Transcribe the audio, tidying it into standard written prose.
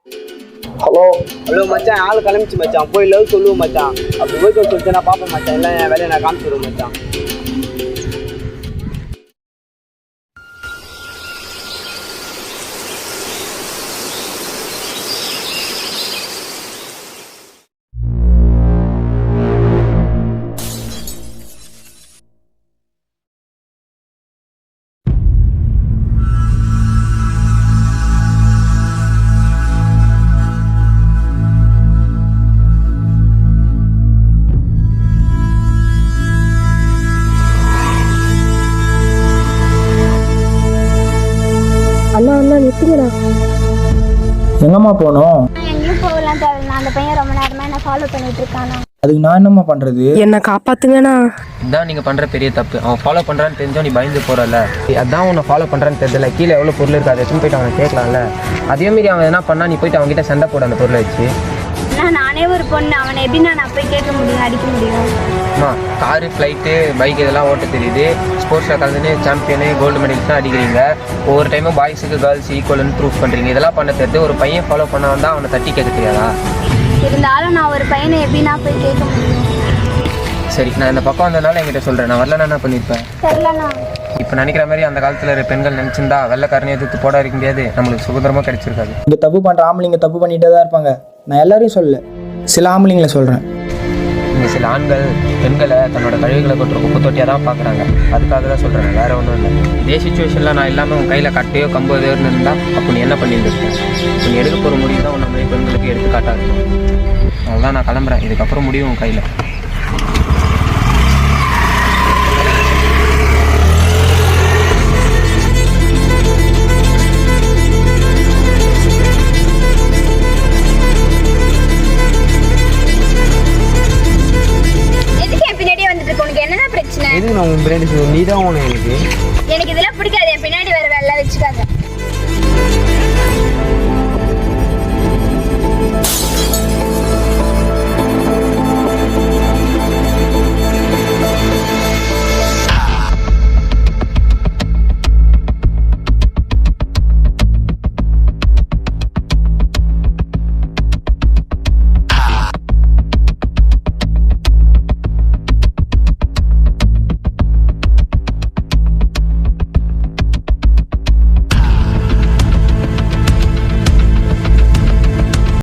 Hello hello மச்சான், ஆள் கிளம்பிச்சு மச்சான். போய் லவ் சொல்லுவோம் மச்சான். அப்படி போய் சொல்லிட்டு நான் பார்ப்பேன் மச்சான். இல்லை என் வேலையை நான் காமிச்சிடுவேன் மச்சான். அண்ணா அண்ணா நிறுத்துங்கண்ணா. எங்கம்மா போகணும்? எங்கேயும் போகலாம் தேவையில்லை. அந்த பையன் ரொம்ப நேரமாக என்ன ஃபாலோ பண்ணிட்டு இருக்கானா. அதுக்கு நான் என்னம்மா பண்ணுறது? என்னை காப்பாத்துங்கண்ணா. இதான் நீங்கள் பண்ணுற பெரிய தப்பு. அவன் ஃபாலோ பண்ணுறான்னு தெரிஞ்சோ நீ பயந்து போகிறல. அதான் உன்னை ஃபாலோ பண்ணுறான்னு தெரியல. கீழே எவ்வளோ பொருள் இருக்குது அதை எடுத்துன்னு போயிட்டு அவனை கேட்கலாம்ல. அதேமாரி அவன் என்ன பண்ணா நீ போயிட்டு அவங்ககிட்ட சண்டை போட அந்த பொருளை வச்சு. நானே ஒரு பொண்ணு, அவனை எப்படி நான் போய் கேட்க முடியும், அடிக்க முடியும்? அம்மா காரு ஃப்ளைட்டு பைக் இதெல்லாம் ஓட்ட தெரியுது. ஸ்போர்ட்ஸில் கலந்துன்னு சாம்பியனு கோல்டு மெடல்ஸ் தான் அடிக்கிறீங்க. ஒவ்வொரு டைமும் பாய்ஸுக்கு கேர்ள்ஸ் ஈக்குவல்னு ப்ரூவ் பண்ணுறீங்க. இதெல்லாம் பண்ண தெரியுது. ஒரு பையன் ஃபாலோ பண்ண வந்தால் அவனை தட்டி கேட்க தெரியாதா? இருந்தாலும் நான் ஒரு பையனை எப்படி நான் போய் கேட்க முடியும்? சரி, நான் இந்த பக்கம் வந்ததுனால என்கிட்ட சொல்கிறேன். நான் வரலன்னா என்ன பண்ணியிருப்பேன்? தெரியலண்ணா. இப்போ நினைக்கிற மாதிரி அந்த காலத்தில் பெண்கள் நினச்சிருந்தா வெள்ளைக்காரனையை எதிர்த்து போட இருக்க முடியாது, நம்மளுக்கு சுதந்திரமாக கிடைச்சிருக்காது. இங்கே தப்பு பண்ணுற ஆம்பளைங்க தப்பு பண்ணிகிட்டே தான் இருப்பாங்க. நான் எல்லாரையும் சொல்லல, சில ஆம்பளைங்களை சொல்கிறேன். இங்கே சில ஆண்கள் பெண்களை தன்னோட கழிவுகளை கொட்டுற குப்பை தொட்டியாக தான் பார்க்குறாங்க. அதுக்காக தான் சொல்கிறேன், வேறு ஒன்றும் இல்லை. இதே சுச்சுவேஷனில் நான் இல்லாமல் உன் கையில் கட்டையோ கம்போ எதோ இருந்தால் அப்போ நீ என்ன பண்ணியிருந்திருப்பேன்? நீ எடுக்க போகிற முடிவு தான் உன்னை மாதிரி பெண்களுக்கு எடுத்துக்காட்டாக இருக்கும். அதுதான் நான் கிளம்புறேன். இதுக்கப்புறம் முடியும் உன் கையில். எதுக்கு என் பின்னாடியே வந்துட்டு இருக்க? உனக்கு என்னதான் பிரச்சனை? எதுக்கு நான் உன் பின்னாடி நீ தான் உனக்கு எனக்கு இதெல்லாம் பிடிக்காது. என் பின்னாடி